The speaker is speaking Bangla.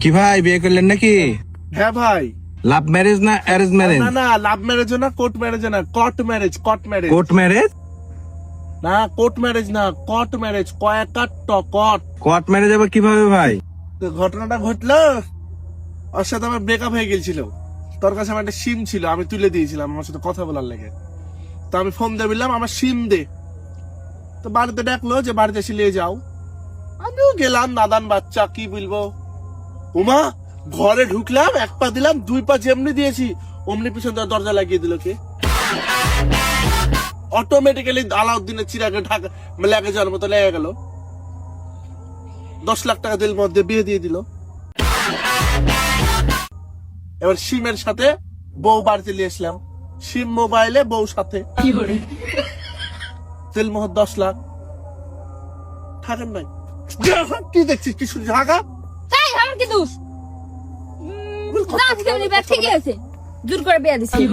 কি ভাই বিয়ে করলেন নাকি? হ্যাঁ ভাই। লাভ ম্যারেজ না অ্যারেঞ্জ ম্যারেজ? না না, লাভ ম্যারেজ না, কোর্ট ম্যারেজ না, কট ম্যারেজ। কোর্ট ম্যারেজ না, কোর্ট ম্যারেজ না, কট ম্যারেজ। কট। কোর্ট ম্যারেজ আবার কিভাবে ভাই? তো ঘটনাটা ঘটলো, ওর সাথে আমার ব্রেকআপ হয়ে গেছিল। তোর কাছে আমার একটা সিম ছিল, আমি তুলে দিয়েছিলাম আমার সাথে কথা বলার লেগে। তো আমি ফোন দিয়ে বললাম আমার সিম দে। তো বাড়িতে ডাকলো যে বাড়িতে এসে নিয়ে যাও। আমিও গেলাম, নাদান বাচ্চা কি বলবো। উমা, ঘরে ঢুকলাম, এক পা দিলাম, দুই পা যেমনি দিয়েছি অমনি পিছন দিয়ে দরজা লাগিয়ে দিল কে। অটোমেটিক্যালি আলাউদ্দিনের চিরাগে ঢাকা লেগে যাওয়ার মতো লেগে গেল। 10 লাখ টাকা দিল মধ্যে বিয়ে দিয়ে দিল। এবার সিমের সাথে বউ বাড়িতে নিয়ে আসলাম। সিম মোবাইলে, বউ সাথে। তেল মোহর 10 লাখ থাকেন নাই। কি দেখছিস, কি শুনছিস? ঢাকা তাই আমার কি দোষ? না আজকে ঠিকই আছে, জোর করে বিয়ে দিছি।